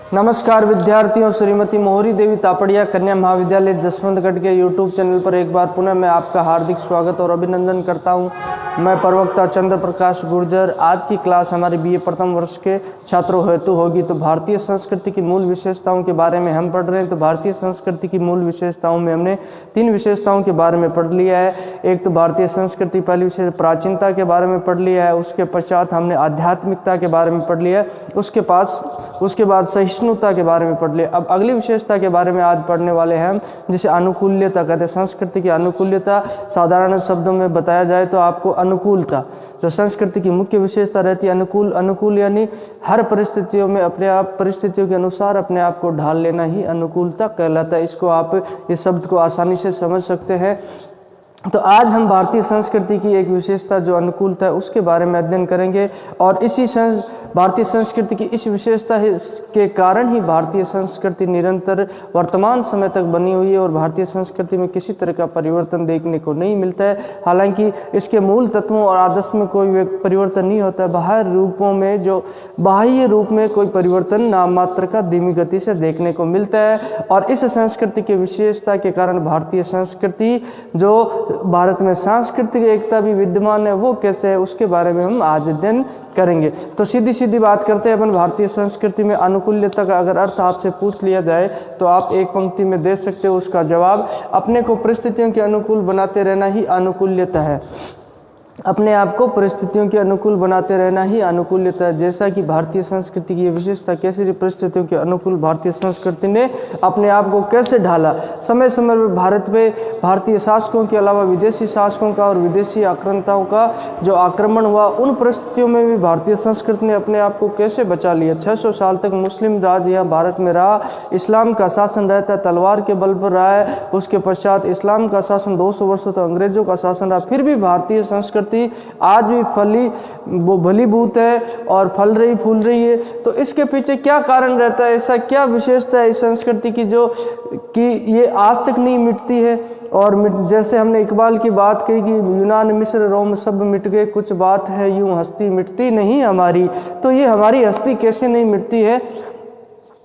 नमस्कार विद्यार्थियों, श्रीमती मोहरी देवी तापड़िया कन्या महाविद्यालय जसवंतगढ़ के यूट्यूब चैनल पर एक बार पुनः मैं आपका हार्दिक स्वागत और अभिनंदन करता हूं। मैं प्रवक्ता चंद्र प्रकाश गुर्जर। आज की क्लास हमारी बीए प्रथम वर्ष के छात्रों हेतु होगी। तो भारतीय संस्कृति की मूल विशेषताओं के बारे में हम पढ़ रहे हैं। तो भारतीय संस्कृति की मूल विशेषताओं में हमने 3 विशेषताओं के बारे में पढ़ लिया है। एक तो भारतीय संस्कृति पहली विशेष प्राचीनता के बारे में पढ़ लिया है। उसके पश्चात हमने आध्यात्मिकता के बारे में पढ़ लिया है। उसके बाद सहिष्णुता के बारे में पढ़ लिया। अब अगली विशेषता के बारे में आज पढ़ने वाले हैं हम, जिसे अनुकूल्यता कहते हैं। संस्कृति की अनुकूल्यता साधारण शब्दों में बताया जाए तो आपको अनुकूलता, जो संस्कृति की मुख्य विशेषता रहती है, अनुकूल यानी हर परिस्थितियों में अपने आप परिस्थितियों के अनुसार अपने आप को ढाल लेना ही अनुकूलता कहलाता है। इसको आप इस शब्द को आसानी से समझ सकते हैं। तो आज हम भारतीय संस्कृति की एक विशेषता जो अनुकूलता है उसके बारे में अध्ययन करेंगे। और भारतीय संस्कृति की इस विशेषता के कारण ही भारतीय संस्कृति निरंतर वर्तमान समय तक बनी हुई है और भारतीय संस्कृति में किसी तरह का परिवर्तन देखने को नहीं मिलता है। हालांकि इसके मूल तत्वों और आदर्श में कोई परिवर्तन नहीं होता है। बाह्य रूप में कोई परिवर्तन नाम मात्र का धीमी गति से देखने को मिलता है। और इस संस्कृति की विशेषता के कारण भारतीय संस्कृति जो भारत में सांस्कृतिक एकता भी विद्यमान है, वो कैसे है उसके बारे में हम आज अध्ययन करेंगे। तो सीधी बात करते हैं अपन भारतीय संस्कृति में अनुकूल्यता का अगर अर्थ आपसे पूछ लिया जाए तो आप एक पंक्ति में दे सकते हो उसका जवाब। अपने को परिस्थितियों के अनुकूल बनाते रहना ही अनुकूल्यता है। अपने आप को परिस्थितियों के अनुकूल बनाते रहना ही अनुकूल्यता है। जैसा कि भारतीय संस्कृति की विशेषता कैसे परिस्थितियों के अनुकूल भारतीय संस्कृति ने अपने आप को कैसे ढाला। समय समय पर भारत में भारतीय शासकों के अलावा विदेशी शासकों का और विदेशी आक्रांताओं का जो आक्रमण हुआ, उन परिस्थितियों में भी भारतीय संस्कृति ने अपने आप को कैसे बचा लिया। 600 साल तक मुस्लिम राज यहाँ भारत में रहा, इस्लाम का शासन रहता है, तलवार के बल पर रहा है। उसके पश्चात इस्लाम का शासन 200 वर्षों तक अंग्रेजों का शासन रहा। फिर भी भारतीय संस्कृति आज भी भलीभूत है और फल रही फूल रही है। तो इसके पीछे क्या कारण रहता है, ऐसा क्या विशेषता है इस संस्कृति की जो कि ये आज तक नहीं मिटती है। और जैसे हमने इकबाल की बात कही कि यूनान मिस्र रोम सब मिट गए, कुछ बात है यूं हस्ती मिटती नहीं हमारी। तो ये हमारी हस्ती कैसे नहीं मिटती है,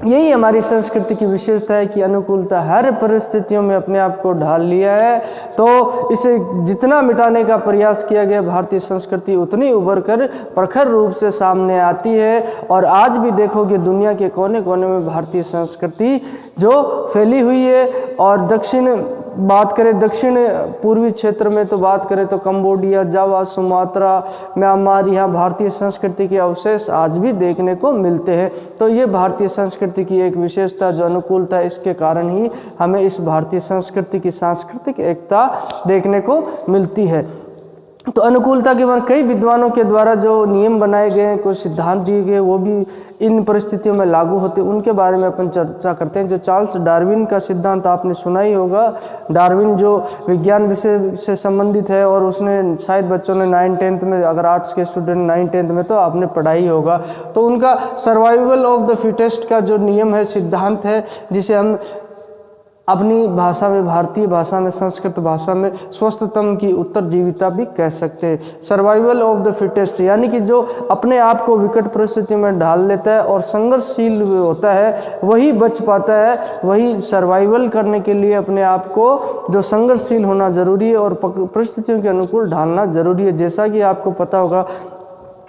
यही हमारी संस्कृति की विशेषता है कि अनुकूलता हर परिस्थितियों में अपने आप को ढाल लिया है। तो इसे जितना मिटाने का प्रयास किया गया, भारतीय संस्कृति उतनी उभर कर प्रखर रूप से सामने आती है। और आज भी देखोगे दुनिया के कोने कोने में भारतीय संस्कृति जो फैली हुई है। और दक्षिण पूर्वी क्षेत्र में तो बात करें तो कंबोडिया, जावा, सुमात्रा, म्यांमार, यहाँ भारतीय संस्कृति के अवशेष आज भी देखने को मिलते हैं। तो ये भारतीय संस्कृति की एक विशेषता जो अनुकूलता है, इसके कारण ही हमें इस भारतीय संस्कृति की सांस्कृतिक एकता देखने को मिलती है। तो अनुकूलता के बाद कई विद्वानों के द्वारा जो नियम बनाए गए हैं, कुछ सिद्धांत दिए गए, वो भी इन परिस्थितियों में लागू होते हैं। उनके बारे में अपन चर्चा करते हैं। जो चार्ल्स डार्विन का सिद्धांत आपने सुना ही होगा। डार्विन जो विज्ञान विषय से संबंधित है और उसने शायद बच्चों ने 9-10th में, अगर आर्ट्स के स्टूडेंट 9-10th में, तो आपने पढ़ाई होगा। तो उनका सर्वाइवल ऑफ द फिटेस्ट का जो नियम है, सिद्धांत है, जिसे हम अपनी भाषा में, भारतीय भाषा में, संस्कृत भाषा में स्वस्थतम की उत्तरजीविता भी कह सकते हैं। सर्वाइवल ऑफ द फिटेस्ट यानी कि जो अपने आप को विकट परिस्थिति में ढाल लेता है और संघर्षशील होता है वही बच पाता है। वही सर्वाइवल करने के लिए अपने आप को जो संघर्षशील होना जरूरी है और परिस्थितियों के अनुकूल ढालना जरूरी है। जैसा कि आपको पता होगा,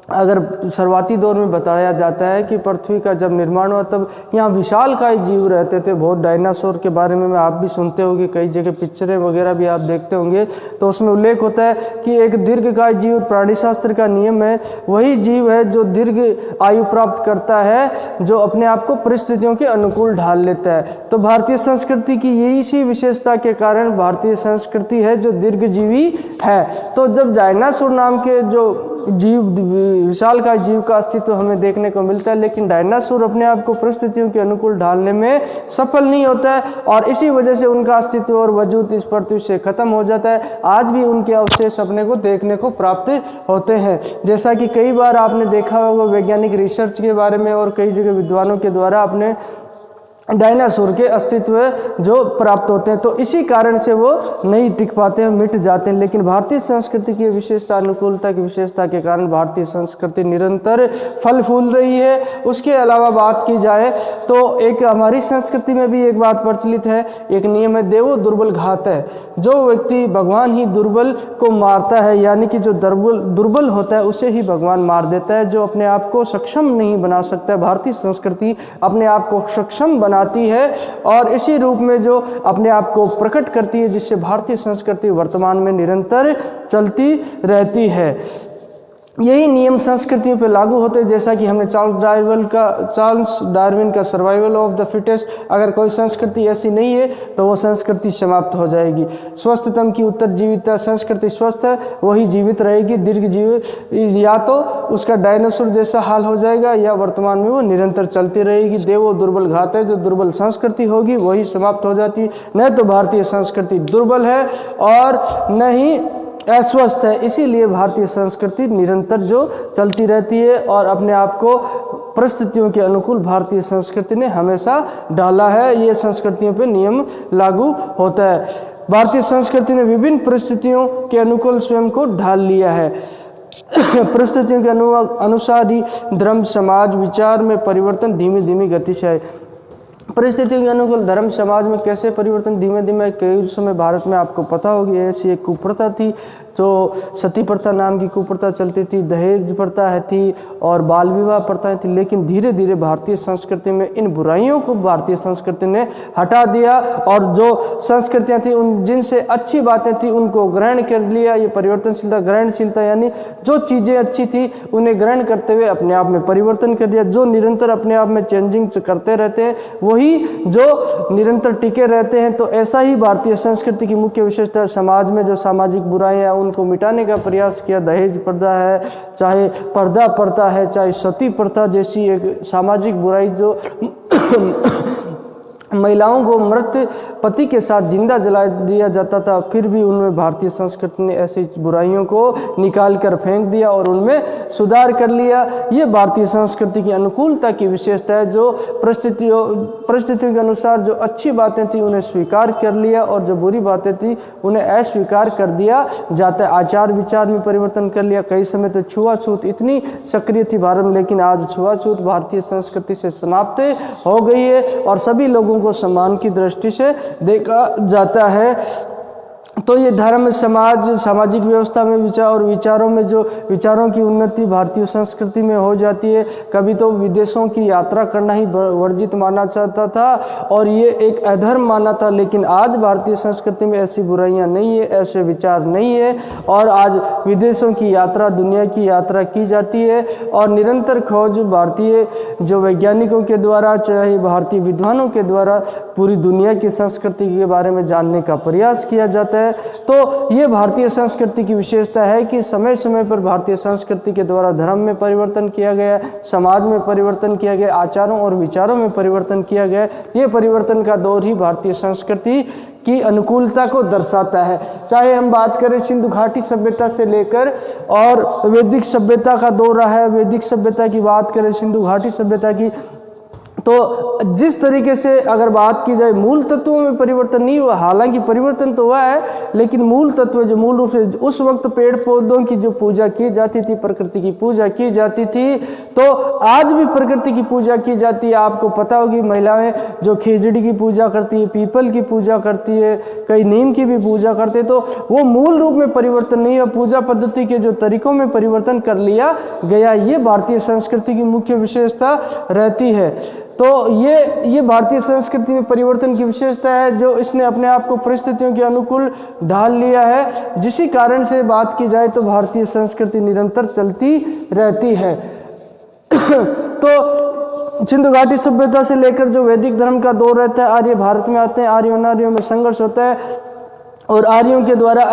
अगर शुरुआती दौर में बताया जाता है कि पृथ्वी का जब निर्माण हुआ तब यहाँ विशालकाय जीव रहते थे। बहुत डायनासोर के बारे में आप भी सुनते होंगे, कई जगह पिक्चरें वगैरह भी आप देखते होंगे। तो उसमें उल्लेख होता है कि एक दीर्घकाय जीव, प्राणी शास्त्र का नियम है, वही जीव है जो दीर्घ आयु प्राप्त करता है, जो अपने आप को परिस्थितियों के अनुकूल ढाल लेता है। तो भारतीय संस्कृति की यही सी विशेषता के कारण भारतीय संस्कृति है जो दीर्घजीवी है। तो जब डायनासोर नाम के जो जीव, विशालकाय जीव का अस्तित्व हमें देखने को मिलता है, लेकिन डायनासोर अपने आप को परिस्थितियों के अनुकूल ढालने में सफल नहीं होता है और इसी वजह से उनका अस्तित्व और वजूद इस पृथ्वी से खत्म हो जाता है। आज भी उनके अवशेष अपने को देखने को प्राप्त होते हैं। जैसा कि कई बार आपने देखा होगा वैज्ञानिक रिसर्च के बारे में और कई जगह विद्वानों के द्वारा अपने डायनासोर के अस्तित्व जो प्राप्त होते हैं। तो इसी कारण से वो नहीं टिक पाते हैं, मिट जाते हैं। लेकिन भारतीय संस्कृति की विशेषता, अनुकूलता की विशेषता के कारण भारतीय संस्कृति निरंतर फल फूल रही है। उसके अलावा बात की जाए तो एक हमारी संस्कृति में भी एक बात प्रचलित है, एक नियम है, देवो दुर्बल घात है। जो व्यक्ति, भगवान ही दुर्बल को मारता है, यानी कि जो दुर्बल होता है उसे ही भगवान मार देता है। जो अपने आप को सक्षम नहीं बना सकता है, भारतीय संस्कृति अपने आप को सक्षम बनाती है और इसी रूप में जो अपने आप को प्रकट करती है, जिससे भारतीय संस्कृति वर्तमान में निरंतर चलती रहती है। यही नियम संस्कृतियों पे लागू होते हैं, जैसा कि हमने चार्ल्स डार्विन का सर्वाइवल ऑफ द फिटेस्ट। अगर कोई संस्कृति ऐसी नहीं है तो वो संस्कृति समाप्त हो जाएगी। स्वस्थतम की उत्तरजीविता, संस्कृति स्वस्थ है वही जीवित रहेगी, दीर्घ जीवित, या तो उसका डायनासोर जैसा हाल हो जाएगा या वर्तमान में वो निरंतर चलती रहेगी। देवो दुर्बल घात है, जो दुर्बल संस्कृति होगी वही समाप्त हो जाती है। न तो भारतीय संस्कृति दुर्बल है और न ही अस्वस्थ है, इसीलिए भारतीय संस्कृति निरंतर जो चलती रहती है और अपने आप को परिस्थितियों के अनुकूल भारतीय संस्कृति ने हमेशा डाला है। ये संस्कृतियों पे नियम लागू होता है। भारतीय संस्कृति ने विभिन्न परिस्थितियों के अनुकूल स्वयं को ढाल लिया है। परिस्थितियों के अनुसार ही धर्म, समाज, विचार में परिवर्तन धीमी धीमी गति से है। परिस्थितियों के अनुकूल धर्म समाज में कैसे परिवर्तन धीमे धीमे, कई समय भारत में आपको पता होगी ऐसी एक कुप्रथा थी जो सती प्रथा नाम की कुप्रथा चलती थी, दहेज प्रथा थी और बाल विवाह प्रथाएं थी। लेकिन धीरे धीरे भारतीय संस्कृति में इन बुराइयों को भारतीय संस्कृति ने हटा दिया और जो संस्कृतियां थी उन जिनसे अच्छी बातें थी उनको ग्रहण कर लिया। ये परिवर्तनशीलता, ग्रहणशीलता, यानी जो चीज़ें अच्छी थी उन्हें ग्रहण करते हुए अपने आप में परिवर्तन कर दिया। जो निरंतर अपने आप में चेंजिंग करते रहते हैं वही जो निरंतर टिके रहते हैं। तो ऐसा ही भारतीय संस्कृति की मुख्य विशेषता, समाज में जो सामाजिक बुराइयां उनको मिटाने का प्रयास किया। दहेज प्रथा है, चाहे पर्दा प्रथा है, चाहे सती प्रथा जैसी एक सामाजिक बुराई जो महिलाओं को मृत पति के साथ जिंदा जला दिया जाता था, फिर भी उनमें भारतीय संस्कृति ने ऐसी बुराइयों को निकाल कर फेंक दिया और उनमें सुधार कर लिया। ये भारतीय संस्कृति की अनुकूलता की विशेषता है, जो परिस्थितियों के अनुसार जो अच्छी बातें थी उन्हें स्वीकार कर लिया और जो बुरी बातें थी उन्हें अस्वीकार कर दिया जाता है। आचार विचार में परिवर्तन कर लिया। कई समय तो छुआछूत इतनी सक्रिय थी भारत में, लेकिन आज छुआछूत भारतीय संस्कृति से समाप्त हो गई है और सभी लोगों को सम्मान की दृष्टि से देखा जाता है। तो ये धर्म, समाज, सामाजिक व्यवस्था में विचार और विचारों में जो विचारों की उन्नति भारतीय संस्कृति में हो जाती है। कभी तो विदेशों की यात्रा करना ही वर्जित माना जाता था और ये एक अधर्म माना था, लेकिन आज भारतीय संस्कृति में ऐसी बुराइयां नहीं है, ऐसे विचार नहीं है और आज विदेशों की यात्रा, दुनिया की यात्रा की जाती है और निरंतर खोज भारतीय जो वैज्ञानिकों के द्वारा, चाहे भारतीय विद्वानों के द्वारा पूरी दुनिया की संस्कृति के बारे में जानने का प्रयास किया जाता है। तो ये भारतीय संस्कृति की विशेषता है कि समय समय पर भारतीय संस्कृति के द्वारा धर्म में परिवर्तन किया गया, समाज में परिवर्तन किया गया, आचारों और विचारों में परिवर्तन किया गया। ये परिवर्तन का दौर ही भारतीय संस्कृति की अनुकूलता को दर्शाता है। चाहे हम बात करें सिंधु घाटी सभ्यता से लेकर और वैदिक सभ्यता का दौर रहा है, वैदिक सभ्यता की बात करें, सिंधु घाटी सभ्यता की, तो जिस तरीके से अगर बात की जाए मूल तत्वों में परिवर्तन नहीं हुआ, हालांकि परिवर्तन तो हुआ है, लेकिन मूल तत्व जो मूल रूप से उस वक्त पेड़ पौधों की जो पूजा की जाती थी, प्रकृति की पूजा की जाती थी, तो आज भी प्रकृति की पूजा की जाती है। आपको पता होगी महिलाएं जो खिचड़ी की पूजा करती है, पीपल की पूजा करती है, कई नीम की भी पूजा करते, तो वो मूल रूप में परिवर्तन नहीं हुआ, पूजा पद्धति के जो तरीकों में परिवर्तन कर लिया गया। ये भारतीय संस्कृति की मुख्य विशेषता रहती है। तो ये भारतीय संस्कृति में परिवर्तन की विशेषता है, जो इसने अपने आप को परिस्थितियों के अनुकूल ढाल लिया है। जिसी कारण से बात की जाए तो भारतीय संस्कृति निरंतर चलती रहती है। तो सिंधु घाटी सभ्यता से लेकर जो वैदिक धर्म का दौर रहता है, आर्य भारत में आते हैं, आर्य अनार्यों में संघर्ष होता है और आर्यों के द्वारा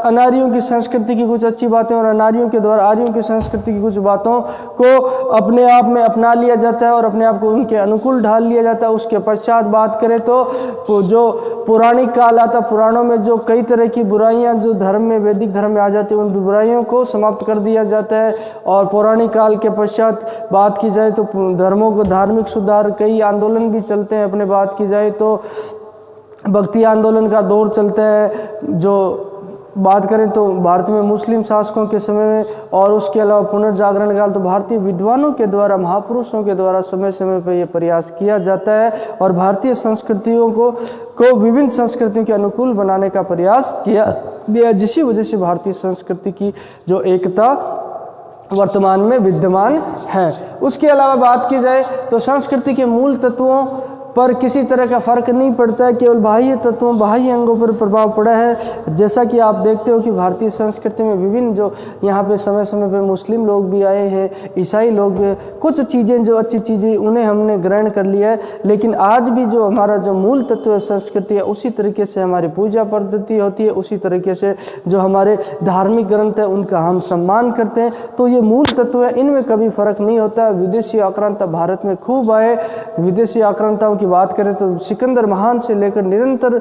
अनार्यों की संस्कृति की कुछ अच्छी बातें और अनार्यों के द्वारा आर्यों की संस्कृति की कुछ बातों को अपने आप में अपना लिया जाता है और अपने आप को उनके अनुकूल ढाल लिया जाता है। उसके पश्चात बात करें तो जो पौराणिक काल आता, पुराणों में जो कई तरह की बुराइयां जो धर्म में, वैदिक धर्म में आ जाती हैं, उन बुराइयों को समाप्त कर दिया जाता है। और पौराणिक काल के पश्चात बात की जाए तो धर्मों को धार्मिक सुधार, कई आंदोलन भी चलते हैं। अपने बात की जाए तो भक्ति आंदोलन का दौर चलता है। जो बात करें तो भारत में मुस्लिम शासकों के समय में, और उसके अलावा पुनर्जागरण काल, तो भारतीय विद्वानों के द्वारा, महापुरुषों के द्वारा समय समय पर यह प्रयास किया जाता है और भारतीय संस्कृतियों को विभिन्न संस्कृतियों के अनुकूल बनाने का प्रयास किया गया, जिसकी वजह से भारतीय संस्कृति की जो एकता वर्तमान में विद्यमान है। उसके अलावा बात की जाए तो संस्कृति के मूल तत्वों पर किसी तरह का फर्क नहीं पड़ता है, केवल बाह्य तत्वों, बाह्य अंगों पर प्रभाव पड़ा है। जैसा कि आप देखते हो कि भारतीय संस्कृति में विभिन्न जो यहाँ पे समय समय पे मुस्लिम लोग भी आए हैं, ईसाई लोग भी, कुछ चीज़ें जो अच्छी चीज़ें उन्हें हमने ग्रहण कर लिया है, लेकिन आज भी जो हमारा जो मूल तत्व है संस्कृति है, उसी तरीके से हमारी पूजा पद्धति होती है, उसी तरीके से जो हमारे धार्मिक ग्रंथ है उनका हम सम्मान करते हैं। तो ये मूल तत्व है, इनमें कभी फर्क नहीं होता। विदेशी आक्रांता भारत में खूब आए। विदेशी आक्रांताओं की बात करें तो सिकंदर महान से लेकर निरंतर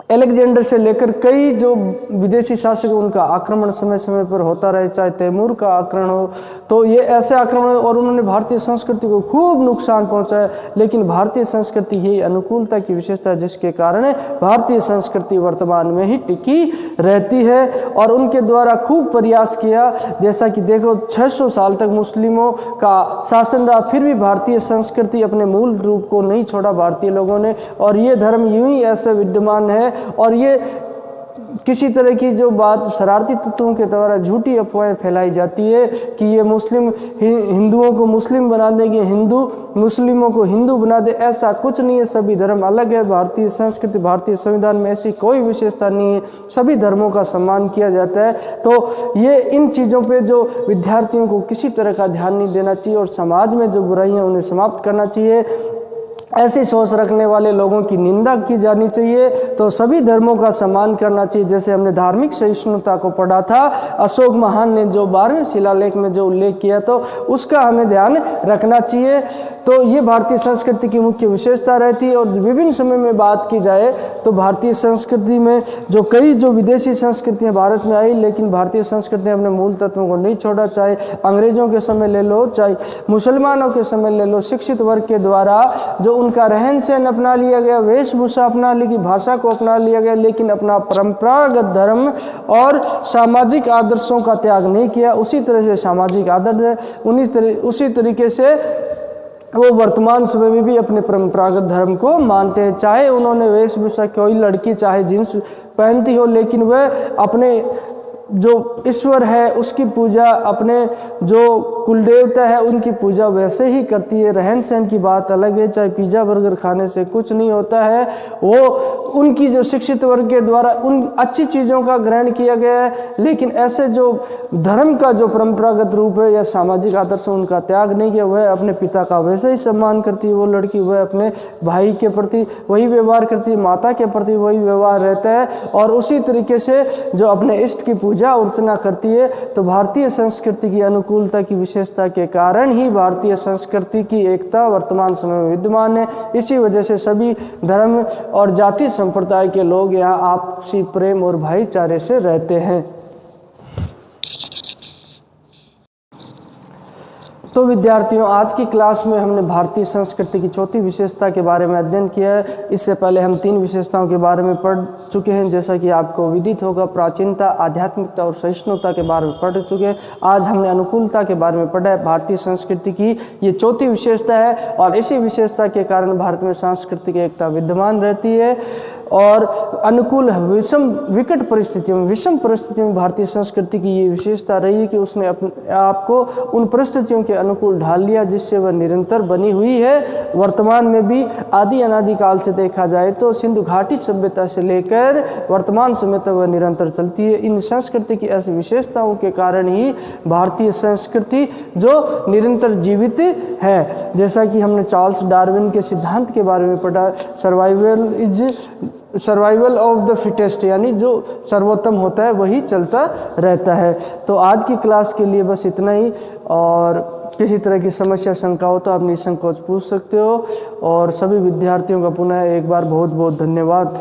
अलेक्जेंडर से लेकर कई जो विदेशी शासक उनका आक्रमण समय समय पर होता रहे, चाहे तैमूर का आक्रमण हो, तो ये ऐसे आक्रमण और उन्होंने भारतीय संस्कृति को खूब नुकसान पहुंचाया। लेकिन भारतीय संस्कृति यही अनुकूलता की विशेषता है, जिसके कारण भारतीय संस्कृति वर्तमान में ही टिकी रहती है। और उनके द्वारा खूब प्रयास किया, जैसा कि देखो 600 साल तक मुस्लिमों का शासन रहा, फिर भी भारतीय संस्कृति अपने मूल रूप को नहीं छोड़ा भारतीय लोगों ने। और ये धर्म यूं ही ऐसे विद्यमान है। और ये किसी तरह की जो बात शरारती तत्वों के द्वारा झूठी अफवाहें फैलाई जाती है कि ये मुस्लिम हिंदुओं को मुस्लिम बना देंगे, हिंदू मुस्लिमों को हिंदू बना दे, ऐसा कुछ नहीं है। सभी धर्म अलग है। भारतीय संस्कृति, भारतीय संविधान में ऐसी कोई विशेषता नहीं है। सभी धर्मों का सम्मान किया जाता है। तो ये इन चीज़ों पे जो विद्यार्थियों को किसी तरह का ध्यान नहीं देना चाहिए और समाज में जो बुराइयां उन्हें समाप्त करना चाहिए। ऐसी सोच रखने वाले लोगों की निंदा की जानी चाहिए। तो सभी धर्मों का सम्मान करना चाहिए। जैसे हमने धार्मिक सहिष्णुता को पढ़ा था, अशोक महान ने जो 12वें शिलालेख में जो उल्लेख किया, तो उसका हमें ध्यान रखना चाहिए। तो ये भारतीय संस्कृति की मुख्य विशेषता रहती है। और विभिन्न समय में बात की जाए तो भारतीय संस्कृति में जो कई जो विदेशी संस्कृतियाँ भारत में आई, लेकिन भारतीय संस्कृति ने अपने मूल तत्वों को नहीं छोड़ा। चाहे अंग्रेजों के समय ले लो, चाहे मुसलमानों के समय ले लो, शिक्षित वर्ग के द्वारा जो उनका रहन सहन अपना लिया गया, वेशभूषा अपना ली गई, भाषा को अपना लिया गया, लेकिन अपना परंपरागत धर्म और सामाजिक आदर्शों का त्याग नहीं किया। उसी तरह से सामाजिक आदर्श है, उसी तरीके से वो वर्तमान समय में भी अपने परंपरागत धर्म को मानते हैं। चाहे उन्होंने वेशभूषा, कोई लड़की चाहे जींस पहनती हो, लेकिन वह अपने जो ईश्वर है उसकी पूजा, अपने जो कुल देवता है उनकी पूजा वैसे ही करती है। रहन सहन की बात अलग है। चाहे पिज़्ज़ा बर्गर खाने से कुछ नहीं होता है। वो उनकी जो शिक्षित वर्ग के द्वारा उन अच्छी चीज़ों का ग्रहण किया गया है, लेकिन ऐसे जो धर्म का जो परंपरागत रूप है या सामाजिक आदर्श उनका त्याग नहीं किया। वह अपने पिता का वैसे ही सम्मान करती है। वो लड़की वह अपने भाई के प्रति वही व्यवहार करती है, माता के प्रति वही व्यवहार रहता है, और उसी तरीके से जो अपने इष्ट की पूजा अर्चना करती है। तो भारतीय संस्कृति की अनुकूलता की विशेषता के कारण ही भारतीय संस्कृति की एकता वर्तमान समय में विद्यमान है। इसी वजह से सभी धर्म और जाति संप्रदाय के लोग यहाँ आपसी प्रेम और भाईचारे से रहते हैं। तो विद्यार्थियों, आज की क्लास में हमने भारतीय संस्कृति की चौथी विशेषता के बारे में अध्ययन किया है। इससे पहले हम 3 विशेषताओं के बारे में पढ़ चुके हैं, जैसा कि आपको विदित होगा। प्राचीनता, आध्यात्मिकता और सहिष्णुता के बारे में पढ़ चुके हैं। आज हमने अनुकूलता के बारे में पढ़ा है। भारतीय संस्कृति की ये चौथी विशेषता है, और इसी विशेषता के कारण भारत में सांस्कृतिक एकता विद्यमान रहती है। और अनुकूल विकट परिस्थितियों में, विषम परिस्थितियों में भारतीय संस्कृति की ये विशेषता रही है कि उसने अपने आपको उन परिस्थितियों के अनुकूल ढाल लिया जिससे वह निरंतर बनी हुई है। वर्तमान में भी आदि अनादि काल से देखा जाए तो सिंधु घाटी सभ्यता से लेकर वर्तमान समय तक वह निरंतर चलती है। इन संस्कृति की ऐसी विशेषताओं के कारण ही भारतीय संस्कृति जो निरंतर जीवित है। जैसा कि हमने चार्ल्स डार्विन के सिद्धांत के बारे में पढ़ा, सर्वाइवल ऑफ द फिटेस्ट, यानी जो सर्वोत्तम होता है वही चलता रहता है। तो आज की क्लास के लिए बस इतना ही, और किसी तरह की समस्या शंका हो तो आप निसंकोच पूछ सकते हो। और सभी विद्यार्थियों का पुनः एक बार बहुत बहुत धन्यवाद।